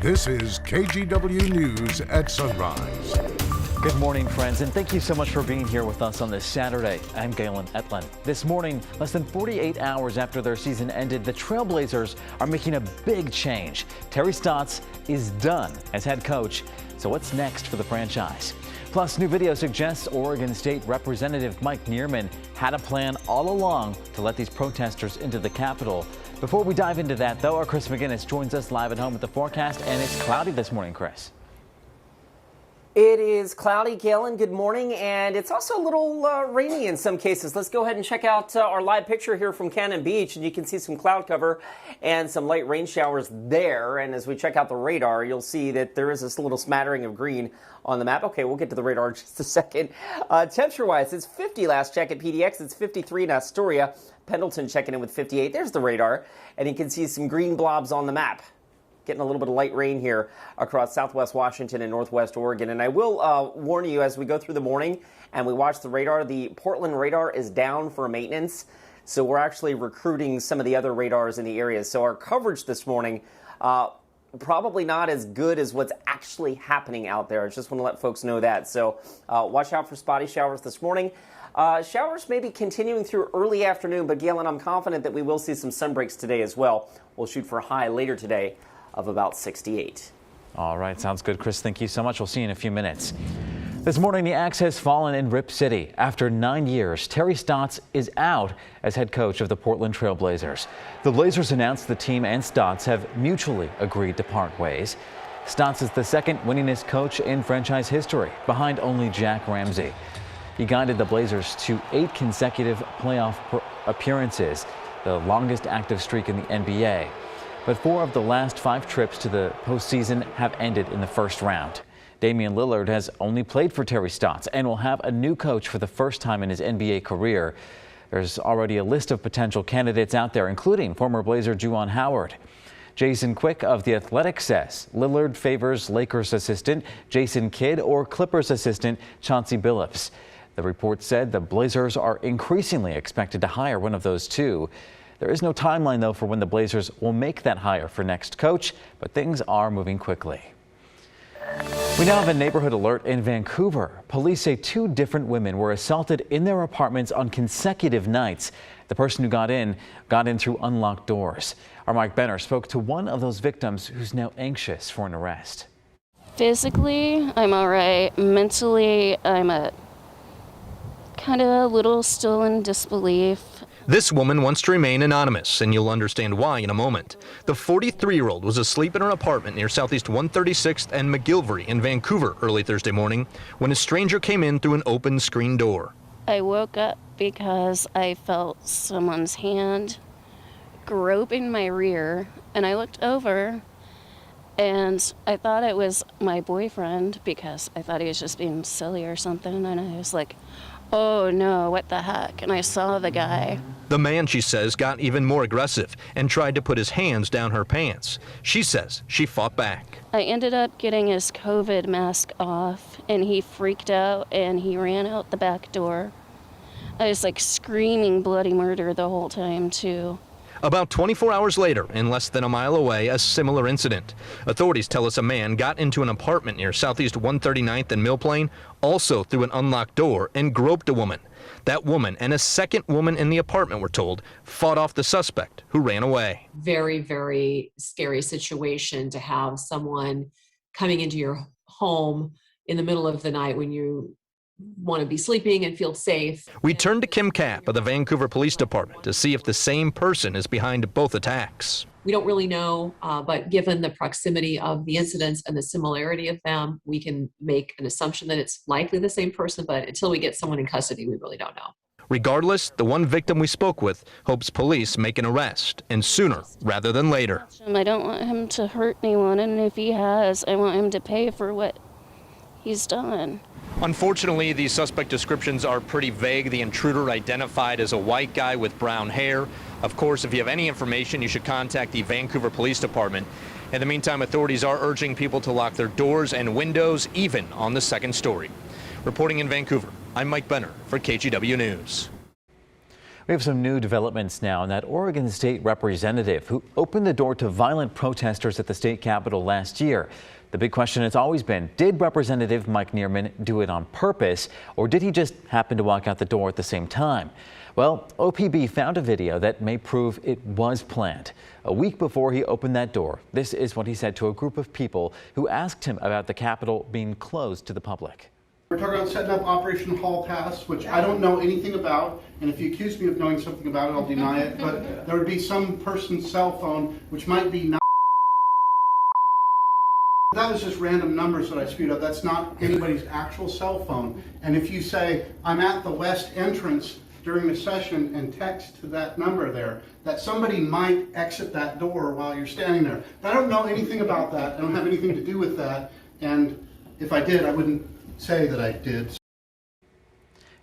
This is KGW News at Sunrise. Good morning, friends, and thank you so much for being here with us on this Saturday. I'm Galen Etlin. This morning, less than 48 hours after their season ended, the Trailblazers are making a big change. Terry Stotts is done as head coach. So what's next for the franchise? Plus, new video suggests Oregon State Representative Mike Nearman had a plan all along to let these protesters into the Capitol. Before we dive into that, though, our Chris McGinnis joins us live at home with the forecast, and it's cloudy this morning, Chris. It is cloudy, Galen. Good morning, and it's also a little rainy in some cases. Let's go ahead and check out our live picture here from Cannon Beach, and you can see some cloud cover and some light rain showers there. And as we check out the radar, you'll see that there is this little smattering of green on the map. Okay, we'll get to the radar in just a second. Temperature-wise, it's 50 last check at PDX. It's 53 in Astoria. Pendleton checking in with 58. There's the radar, and you can see some green blobs on the map. Getting a little bit of light rain here across southwest Washington and northwest Oregon. And I will warn you as we go through the morning and we watch the radar, the Portland radar is down for maintenance. So we're actually recruiting some of the other radars in the area. So our coverage this morning, probably not as good as what's actually happening out there. I just want to let folks know that. So watch out for spotty showers this morning. Showers may be continuing through early afternoon, but Galen, I'm confident that we will see some sun breaks today as well. We'll shoot for a high later today of about 68. All right, sounds good, Chris. Thank you so much. We'll see you in a few minutes. This morning, the axe has fallen in Rip City. After 9 years, Terry Stotts is out as head coach of the Portland Trailblazers. The Blazers announced the team and Stotts have mutually agreed to part ways. Stotts is the second winningest coach in franchise history, behind only Jack Ramsey. He guided the Blazers to 8 consecutive playoff appearances, the longest active streak in the NBA. But 4 of the last 5 trips to the postseason have ended in the first round. Damian Lillard has only played for Terry Stotts and will have a new coach for the first time in his NBA career. There's already a list of potential candidates out there, including former Blazer Juwan Howard. Jason Quick of The Athletic says Lillard favors Lakers assistant Jason Kidd or Clippers assistant Chauncey Billups. The report said the Blazers are increasingly expected to hire one of those two. There is no timeline, though, for when the Blazers will make that hire for next coach, but things are moving quickly. We now have a neighborhood alert in Vancouver. Police say 2 different women were assaulted in their apartments on consecutive nights. The person who got in through unlocked doors. Our Mike Benner spoke to one of those victims who's now anxious for an arrest. Physically, I'm all right. Mentally, I'm kind of a little still in disbelief. This woman wants to remain anonymous, and you'll understand why in a moment. The 43-year-old was asleep in her apartment near Southeast 136th and McGilvery in Vancouver early Thursday morning when a stranger came in through an open screen door. I woke up because I felt someone's hand groping my rear, and I looked over, and I thought it was my boyfriend because I thought he was just being silly or something, and I was like, oh no, what the heck? And I saw the guy. The man, she says, got even more aggressive and tried to put his hands down her pants. She says she fought back. I ended up getting his COVID mask off, and he freaked out and he ran out the back door. I was like screaming bloody murder the whole time too. About 24 hours later, and less than a mile away, a similar incident. Authorities tell us a man got into an apartment near Southeast 139th and Mill Plain, also through an unlocked door, and groped a woman. That woman and a second woman in the apartment, we're told, fought off the suspect, who ran away. Very, very scary situation to have someone coming into your home in the middle of the night when you want to be sleeping and feel safe. We turned to Kim Kapp of the Vancouver Police Department to see if the same person is behind both attacks. We don't really know, but given the proximity of the incidents and the similarity of them, we can make an assumption that it's likely the same person, but until we get someone in custody, we really don't know. Regardless, the one victim we spoke with hopes police make an arrest, and sooner rather than later. I don't want him to hurt anyone, and if he has, I want him to pay for what he's done. Unfortunately, these suspect descriptions are pretty vague. The intruder identified as a white guy with brown hair. Of course, if you have any information, you should contact the Vancouver Police Department. In the meantime, authorities are urging people to lock their doors and windows, even on the second story. Reporting in Vancouver, I'm Mike Benner for KGW News. We have some new developments now on that Oregon state representative who opened the door to violent protesters at the state capitol last year. The big question has always been, did Representative Mike Nearman do it on purpose, or did he just happen to walk out the door at the same time? Well, OPB found a video that may prove it was planned. A week before he opened that door, this is what he said to a group of people who asked him about the Capitol being closed to the public. We're talking about setting up Operation Hall Pass, which I don't know anything about, and if you accuse me of knowing something about it, I'll deny it, but there would be some person's cell phone, which might be not. That was just random numbers that I spewed up. That's not anybody's actual cell phone. And if you say, I'm at the west entrance during the session and text to that number there, that somebody might exit that door while you're standing there. But I don't know anything about that. I don't have anything to do with that. And if I did, I wouldn't say that I did.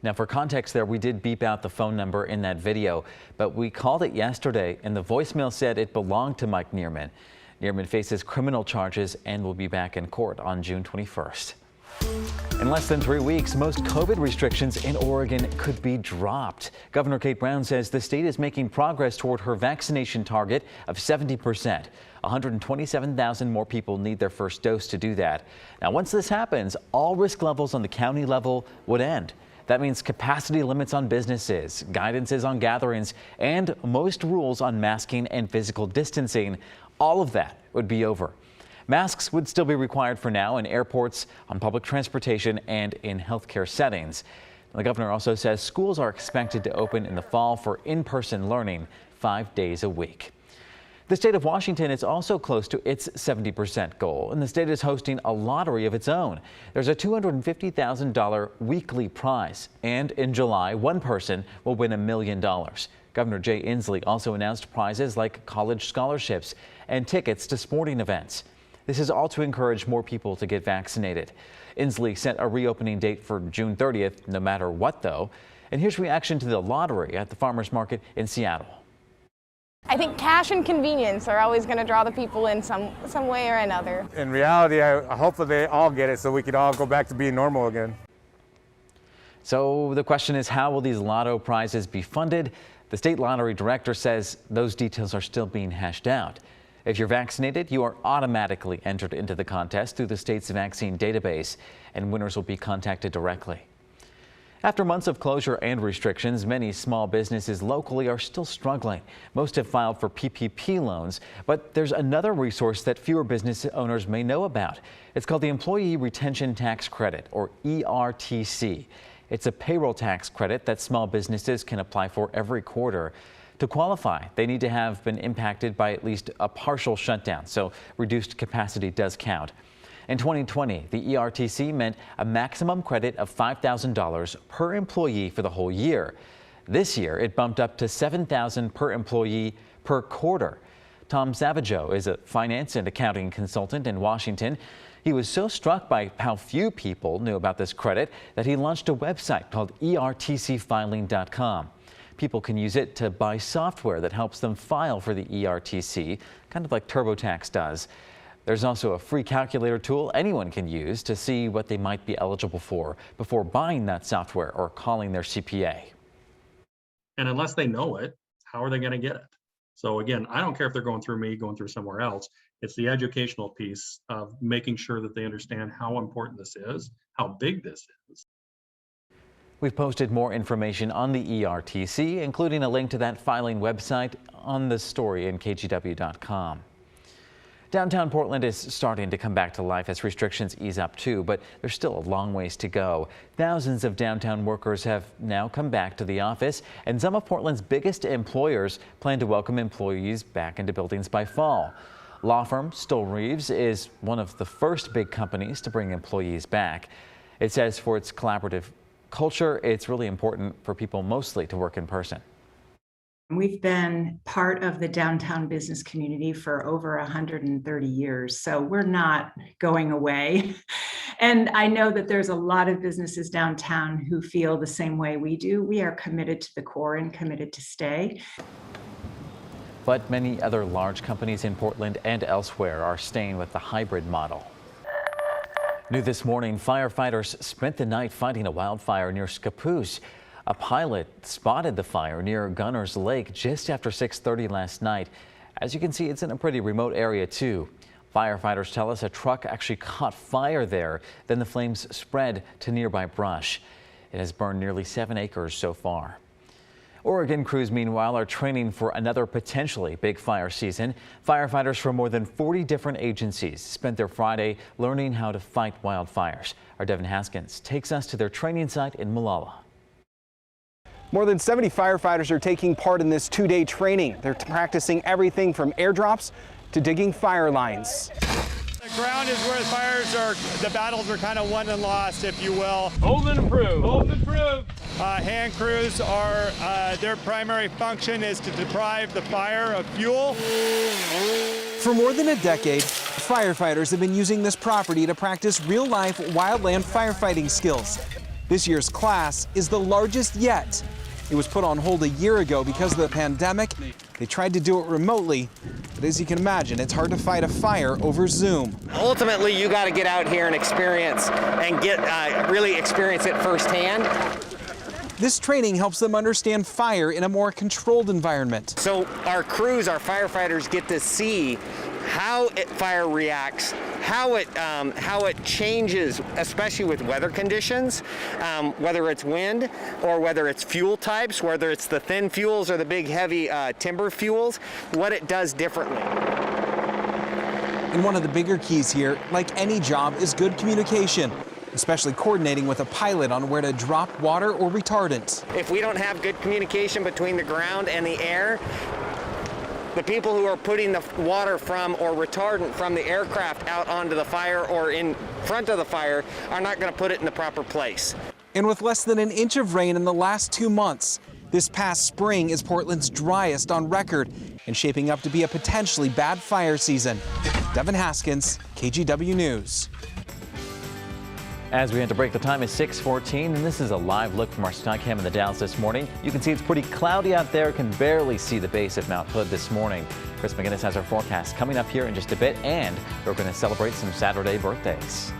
Now, for context there, we did beep out the phone number in that video, but we called it yesterday and the voicemail said it belonged to Mike Nearman. Nearman faces criminal charges and will be back in court on June 21st. In less than 3 weeks, most COVID restrictions in Oregon could be dropped. Governor Kate Brown says the state is making progress toward her vaccination target of 70%. 127,000 more people need their first dose to do that. Now, once this happens, all risk levels on the county level would end. That means capacity limits on businesses, guidances on gatherings, and most rules on masking and physical distancing. All of that would be over. Masks would still be required for now in airports, on public transportation, and in healthcare settings. The governor also says schools are expected to open in the fall for in-person learning 5 days a week. The state of Washington is also close to its 70% goal, and the state is hosting a lottery of its own. There's a $250,000 weekly prize, and in July, one person will win $1 million. Governor Jay Inslee also announced prizes like college scholarships and tickets to sporting events. This is all to encourage more people to get vaccinated. Inslee set a reopening date for June 30th, no matter what, though. And here's reaction to the lottery at the farmers market in Seattle. I think cash and convenience are always going to draw the people in some way or another. In reality, I hope that they all get it so we could all go back to being normal again. So the question is, how will these lotto prizes be funded? The state lottery director says those details are still being hashed out. If you're vaccinated, you are automatically entered into the contest through the state's vaccine database, and winners will be contacted directly. After months of closure and restrictions, many small businesses locally are still struggling. Most have filed for PPP loans, but there's another resource that fewer business owners may know about. It's called the Employee Retention Tax Credit, or ERTC. It's a payroll tax credit that small businesses can apply for every quarter. To qualify, they need to have been impacted by at least a partial shutdown, so reduced capacity does count. In 2020, the ERTC meant a maximum credit of $5,000 per employee for the whole year. This year, it bumped up to $7,000 per employee per quarter. Tom Savageau is a finance and accounting consultant in Washington. He was so struck by how few people knew about this credit that he launched a website called ertcfiling.com. People can use it to buy software that helps them file for the ERTC, kind of like TurboTax does. There's also a free calculator tool anyone can use to see what they might be eligible for before buying that software or calling their CPA. And unless they know it, how are they going to get it? So again, I don't care if they're going through me, going through somewhere else. It's the educational piece of making sure that they understand how important this is, how big this is. We've posted more information on the ERTC, including a link to that filing website on the story in KGW.com. Downtown Portland is starting to come back to life as restrictions ease up too, but there's still a long ways to go. Thousands of downtown workers have now come back to the office, and some of Portland's biggest employers plan to welcome employees back into buildings by fall. Law firm Stoll Reeves is one of the first big companies to bring employees back. It says for its collaborative culture, it's really important for people mostly to work in person. We've been part of the downtown business community for over 130 years, so we're not going away. And I know that there's a lot of businesses downtown who feel the same way we do. We are committed to the core and committed to stay. But many other large companies in Portland and elsewhere are staying with the hybrid model. New this morning, firefighters spent the night fighting a wildfire near Scappoose. A pilot spotted the fire near Gunner's Lake just after 6:30 last night. As you can see, it's in a pretty remote area too. Firefighters tell us a truck actually caught fire there. Then the flames spread to nearby brush. It has burned nearly 7 acres so far. Oregon crews, meanwhile, are training for another potentially big fire season. Firefighters from more than 40 different agencies spent their Friday learning how to fight wildfires. Our Devin Haskins takes us to their training site in Molalla. More than 70 firefighters are taking part in this 2-day training. They're practicing everything from airdrops to digging fire lines. The ground is where the fires are, the battles are kind of won and lost, if you will. Hold and improve. Hold and improve. Hand crews are, their primary function is to deprive the fire of fuel. For more than a decade, firefighters have been using this property to practice real-life wildland firefighting skills. This year's class is the largest yet. It was put on hold a year ago because of the pandemic. They tried to do it remotely, but as you can imagine, it's hard to fight a fire over Zoom. Ultimately, you got to get out here and experience and really experience it firsthand. This training helps them understand fire in a more controlled environment. So our crews, our firefighters, get to see how fire reacts, how it changes, especially with weather conditions, whether it's wind or whether it's fuel types, whether it's the thin fuels or the big heavy timber fuels, what it does differently. And one of the bigger keys here, like any job, is good communication, especially coordinating with a pilot on where to drop water or retardant. If we don't have good communication between the ground and the air, the people who are putting the water from or retardant from the aircraft out onto the fire or in front of the fire are not going to put it in the proper place. And with less than an inch of rain in the last 2 months, this past spring is Portland's driest on record and shaping up to be a potentially bad fire season. Devin Haskins, KGW News. As we had to break, the time is 6:14, and this is a live look from our Skycam in the Dalles this morning. You can see it's pretty cloudy out there. Can barely see the base of Mount Hood this morning. Chris McGinnis has our forecast coming up here in just a bit, and we're going to celebrate some Saturday birthdays.